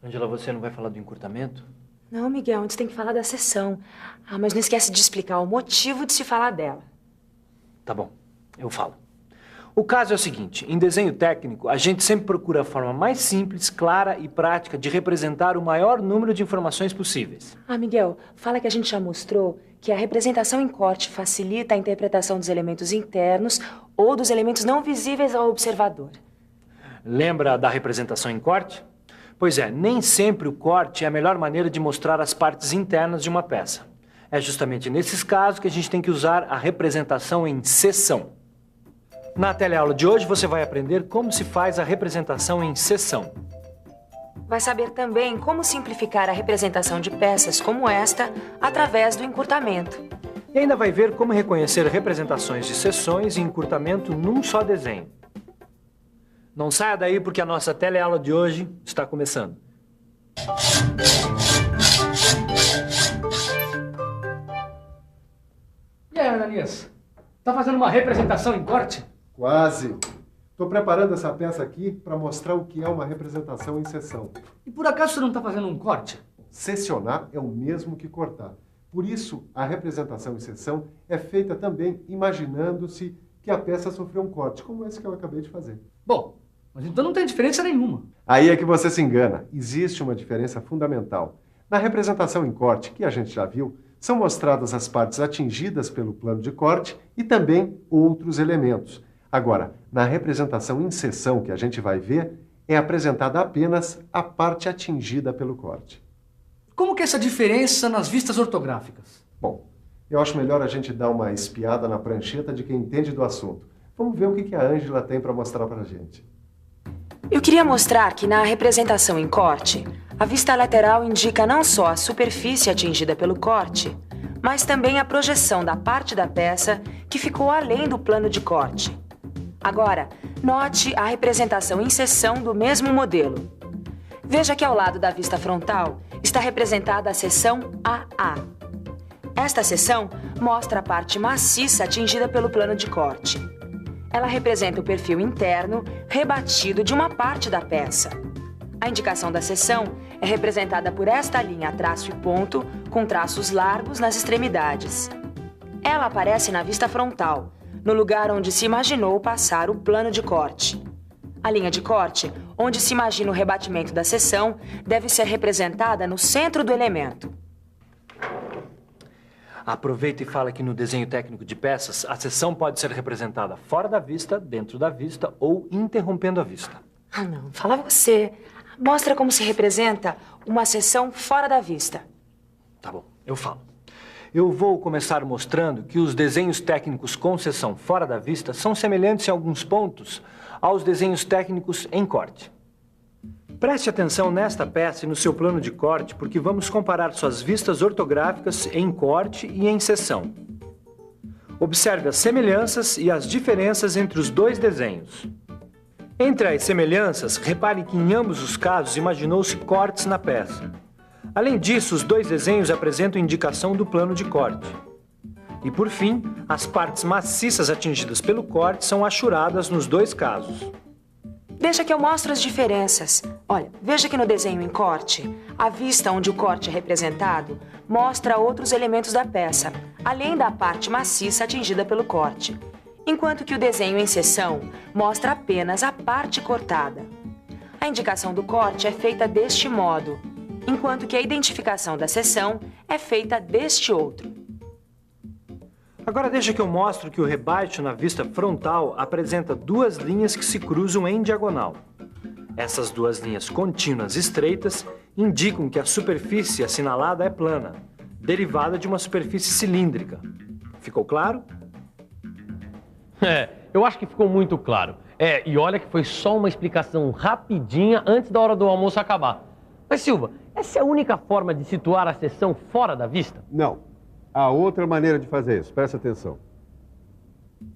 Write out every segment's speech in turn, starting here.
Ângela, você não vai falar do encurtamento? Não, Miguel, antes tem que falar da seção. Ah, mas não esquece de explicar o motivo de se falar dela. Tá bom, eu falo. O caso é o seguinte, em desenho técnico, a gente sempre procura a forma mais simples, clara e prática de representar o maior número de informações possíveis. Ah, Miguel, fala que a gente já mostrou que a representação em corte facilita a interpretação dos elementos internos ou dos elementos não visíveis ao observador. Lembra da representação em corte? Pois é, nem sempre o corte é a melhor maneira de mostrar as partes internas de uma peça. É justamente nesses casos que a gente tem que usar a representação em seção. Na teleaula de hoje você vai aprender como se faz a representação em seção. Vai saber também como simplificar a representação de peças como esta através do encurtamento. E ainda vai ver como reconhecer representações de seções e encurtamento num só desenho. Não saia daí porque a nossa teleaula de hoje está começando. E aí, Ananias? Tá fazendo uma representação em corte? Quase. Estou preparando essa peça aqui para mostrar o que é uma representação em seção. E por acaso você não tá fazendo um corte? Seccionar é o mesmo que cortar. Por isso, a representação em seção é feita também imaginando-se que a peça sofreu um corte, como esse que eu acabei de fazer. Bom, mas então não tem diferença nenhuma. Aí é que você se engana. Existe uma diferença fundamental. Na representação em corte, que a gente já viu, são mostradas as partes atingidas pelo plano de corte e também outros elementos. Agora, na representação em seção que a gente vai ver, é apresentada apenas a parte atingida pelo corte. Como que é essa diferença nas vistas ortográficas? Bom, eu acho melhor a gente dar uma espiada na prancheta de quem entende do assunto. Vamos ver o que a Ângela tem para mostrar para a gente. Eu queria mostrar que na representação em corte, a vista lateral indica não só a superfície atingida pelo corte, mas também a projeção da parte da peça que ficou além do plano de corte. Agora, note a representação em seção do mesmo modelo. Veja que ao lado da vista frontal está representada a seção AA. Esta seção mostra a parte maciça atingida pelo plano de corte. Ela representa o perfil interno rebatido de uma parte da peça. A indicação da seção é representada por esta linha traço e ponto, com traços largos nas extremidades. Ela aparece na vista frontal, no lugar onde se imaginou passar o plano de corte. A linha de corte, onde se imagina o rebatimento da seção, deve ser representada no centro do elemento. Aproveita e fala que no desenho técnico de peças, a seção pode ser representada fora da vista, dentro da vista ou interrompendo a vista. Ah, não. Fala você. Mostra como se representa uma seção fora da vista. Tá bom, eu falo. Eu vou começar mostrando que os desenhos técnicos com seção fora da vista são semelhantes em alguns pontos aos desenhos técnicos em corte. Preste atenção nesta peça e no seu plano de corte, porque vamos comparar suas vistas ortográficas em corte e em seção. Observe as semelhanças e as diferenças entre os dois desenhos. Entre as semelhanças, repare que em ambos os casos imaginou-se cortes na peça. Além disso, os dois desenhos apresentam indicação do plano de corte. E por fim, as partes maciças atingidas pelo corte são achuradas nos dois casos. Deixa que eu mostro as diferenças. Olha, veja que no desenho em corte, a vista onde o corte é representado mostra outros elementos da peça, além da parte maciça atingida pelo corte, enquanto que o desenho em seção mostra apenas a parte cortada. A indicação do corte é feita deste modo, enquanto que a identificação da seção é feita deste outro. Agora deixa que eu mostro que o rebaixo na vista frontal apresenta duas linhas que se cruzam em diagonal. Essas duas linhas contínuas estreitas indicam que a superfície assinalada é plana, derivada de uma superfície cilíndrica. Ficou claro? Eu acho que ficou muito claro. E olha que foi só uma explicação rapidinha antes da hora do almoço acabar. Mas Silva, essa é a única forma de situar a seção fora da vista? Não. Há outra maneira de fazer isso. Presta atenção.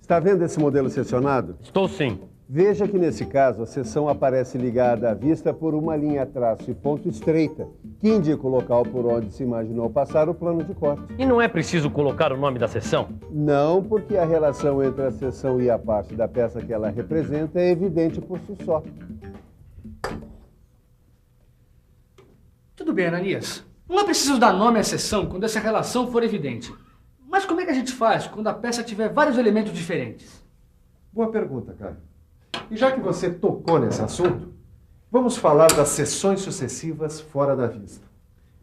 Está vendo esse modelo seccionado? Estou sim. Veja que nesse caso a seção aparece ligada à vista por uma linha traço e ponto estreita, que indica o local por onde se imaginou passar o plano de corte. E não é preciso colocar o nome da seção? Não, porque a relação entre a seção e a parte da peça que ela representa é evidente por si só. Tudo bem, Ananias. Não é preciso dar nome à seção quando essa relação for evidente. Mas como é que a gente faz quando a peça tiver vários elementos diferentes? Boa pergunta, Caio. E já que você tocou nesse assunto, vamos falar das seções sucessivas fora da vista.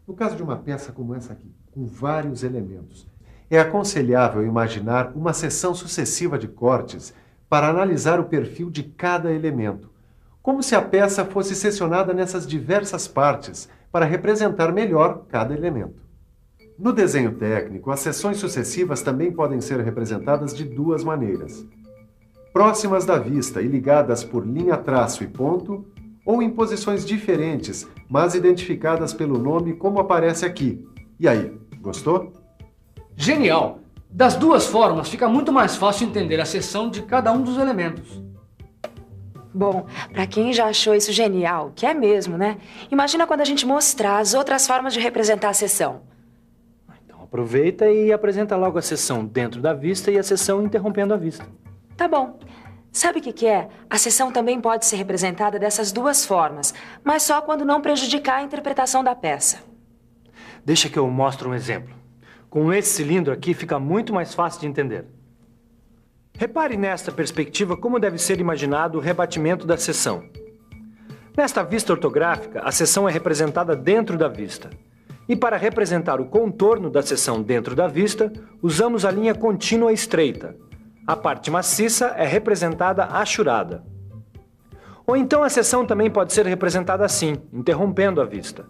No caso de uma peça como essa aqui, com vários elementos, é aconselhável imaginar uma seção sucessiva de cortes para analisar o perfil de cada elemento, como se a peça fosse secionada nessas diversas partes para representar melhor cada elemento. No desenho técnico, as seções sucessivas também podem ser representadas de duas maneiras: próximas da vista e ligadas por linha, traço e ponto, ou em posições diferentes, mas identificadas pelo nome como aparece aqui. E aí, gostou? Genial! Das duas formas, fica muito mais fácil entender a seção de cada um dos elementos. Bom, pra quem já achou isso genial, que é mesmo, né? Imagina quando a gente mostrar as outras formas de representar a seção. Então aproveita e apresenta logo a seção dentro da vista e a seção interrompendo a vista. Tá bom. Sabe o que é? A seção também pode ser representada dessas duas formas, mas só quando não prejudicar a interpretação da peça. Deixa que eu mostre um exemplo. Com esse cilindro aqui fica muito mais fácil de entender. Repare nesta perspectiva como deve ser imaginado o rebatimento da seção. Nesta vista ortográfica, a seção é representada dentro da vista. E para representar o contorno da seção dentro da vista, usamos a linha contínua estreita. A parte maciça é representada achurada. Ou então a seção também pode ser representada assim, interrompendo a vista.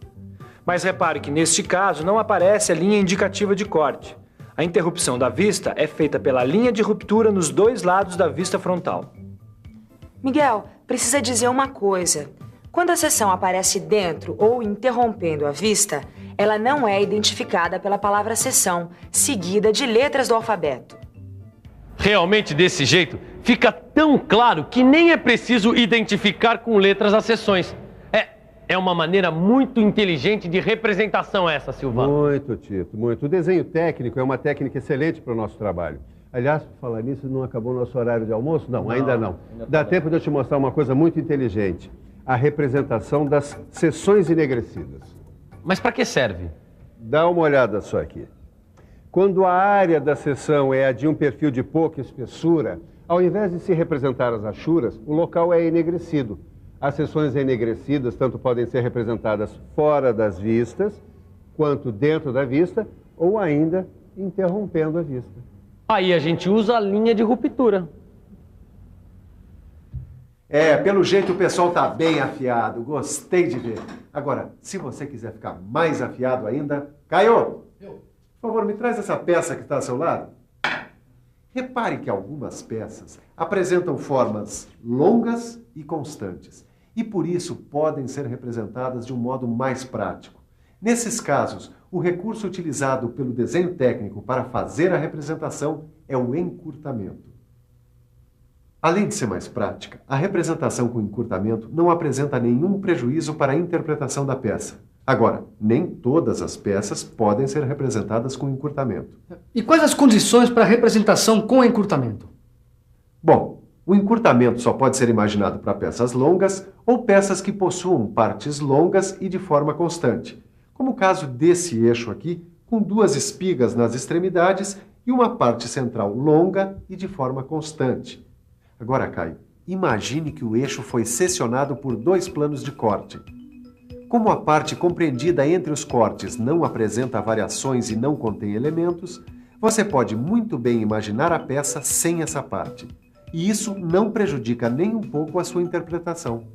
Mas repare que neste caso não aparece a linha indicativa de corte. A interrupção da vista é feita pela linha de ruptura nos dois lados da vista frontal. Miguel, precisa dizer uma coisa. Quando a seção aparece dentro ou interrompendo a vista, ela não é identificada pela palavra seção, seguida de letras do alfabeto. Realmente, desse jeito, fica tão claro que nem é preciso identificar com letras as seções. É uma maneira muito inteligente de representação essa, Silvano. Muito, Tito, muito. O desenho técnico é uma técnica excelente para o nosso trabalho. Aliás, por falar nisso, não acabou o nosso horário de almoço? Não, ainda não. Dá tempo de eu te mostrar uma coisa muito inteligente. A representação das seções enegrecidas. Mas para que serve? Dá uma olhada só aqui. Quando a área da seção é a de um perfil de pouca espessura, ao invés de se representar as achuras, o local é enegrecido. As seções enegrecidas tanto podem ser representadas fora das vistas, quanto dentro da vista, ou ainda interrompendo a vista. Aí a gente usa a linha de ruptura. Pelo jeito o pessoal tá bem afiado, gostei de ver. Agora, se você quiser ficar mais afiado ainda... Caio, por favor, me traz essa peça que está ao seu lado. Repare que algumas peças apresentam formas longas e constantes, e por isso podem ser representadas de um modo mais prático. Nesses casos, o recurso utilizado pelo desenho técnico para fazer a representação é o encurtamento. Além de ser mais prática, a representação com encurtamento não apresenta nenhum prejuízo para a interpretação da peça. Agora, nem todas as peças podem ser representadas com encurtamento. E quais as condições para a representação com encurtamento? Bom, o encurtamento só pode ser imaginado para peças longas ou peças que possuam partes longas e de forma constante, como o caso desse eixo aqui, com duas espigas nas extremidades e uma parte central longa e de forma constante. Agora, Caio, imagine que o eixo foi secionado por dois planos de corte. Como a parte compreendida entre os cortes não apresenta variações e não contém elementos, você pode muito bem imaginar a peça sem essa parte. E isso não prejudica nem um pouco a sua interpretação.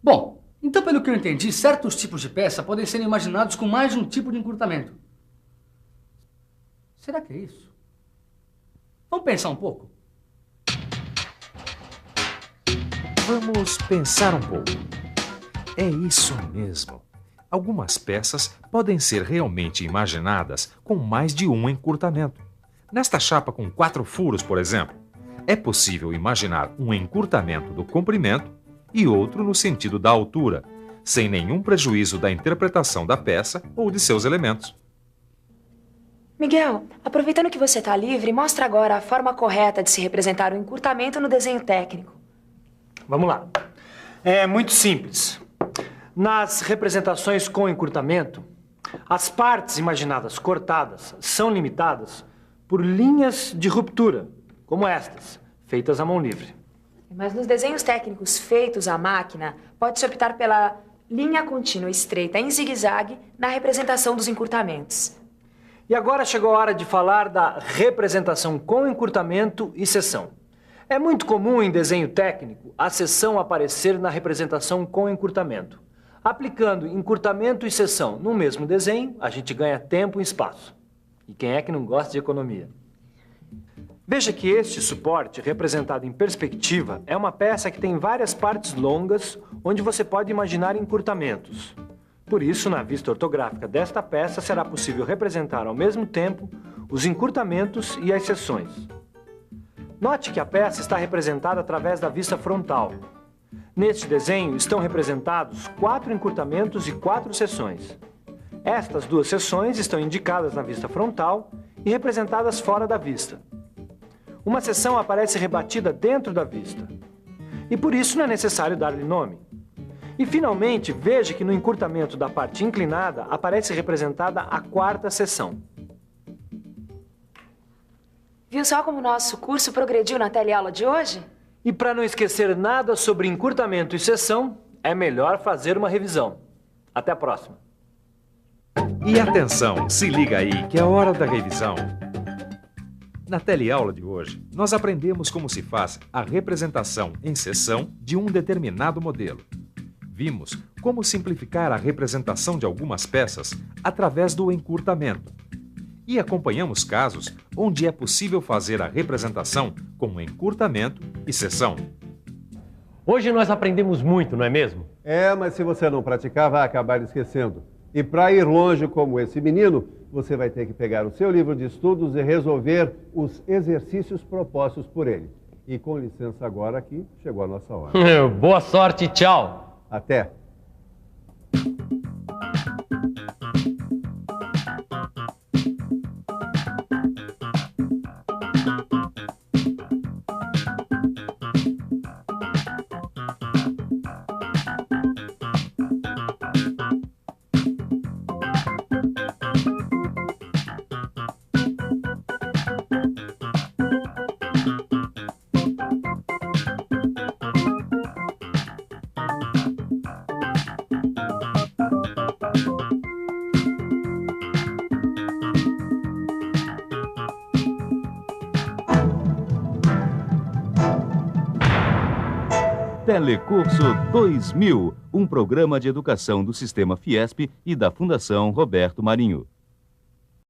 Bom, então pelo que eu entendi, certos tipos de peça podem ser imaginados com mais de um tipo de encurtamento. Será que é isso? Vamos pensar um pouco? Vamos pensar um pouco. É isso mesmo. Algumas peças podem ser realmente imaginadas com mais de um encurtamento. Nesta chapa com 4 furos, por exemplo, é possível imaginar um encurtamento do comprimento e outro no sentido da altura, sem nenhum prejuízo da interpretação da peça ou de seus elementos. Miguel, aproveitando que você está livre, mostra agora a forma correta de se representar o encurtamento no desenho técnico. Vamos lá. É muito simples. Nas representações com encurtamento, as partes imaginadas cortadas são limitadas por linhas de ruptura, como estas, feitas à mão livre. Mas nos desenhos técnicos feitos à máquina, pode-se optar pela linha contínua estreita em zigue-zague na representação dos encurtamentos. E agora chegou a hora de falar da representação com encurtamento e seção. É muito comum em desenho técnico a seção aparecer na representação com encurtamento. Aplicando encurtamento e seção no mesmo desenho, a gente ganha tempo e espaço. E quem é que não gosta de economia? Veja que este suporte, representado em perspectiva, é uma peça que tem várias partes longas, onde você pode imaginar encurtamentos. Por isso, na vista ortográfica desta peça, será possível representar ao mesmo tempo os encurtamentos e as seções. Note que a peça está representada através da vista frontal. Neste desenho estão representados 4 encurtamentos e 4 seções. Estas 2 seções estão indicadas na vista frontal e representadas fora da vista. Uma seção aparece rebatida dentro da vista. E por isso não é necessário dar-lhe nome. E finalmente, veja que no encurtamento da parte inclinada aparece representada a 4ª seção. Viu só como o nosso curso progrediu na teleaula de hoje? E para não esquecer nada sobre encurtamento e seção, é melhor fazer uma revisão. Até a próxima. E atenção, se liga aí que é hora da revisão. Na teleaula de hoje, nós aprendemos como se faz a representação em seção de um determinado modelo. Vimos como simplificar a representação de algumas peças através do encurtamento. E acompanhamos casos onde é possível fazer a representação com encurtamento e seção. Hoje nós aprendemos muito, não é mesmo? Mas se você não praticar, vai acabar esquecendo. E para ir longe como esse menino, você vai ter que pegar o seu livro de estudos e resolver os exercícios propostos por ele. E com licença agora aqui, chegou a nossa hora. Boa sorte, tchau! Até! Telecurso 2000, um programa de educação do Sistema Fiesp e da Fundação Roberto Marinho.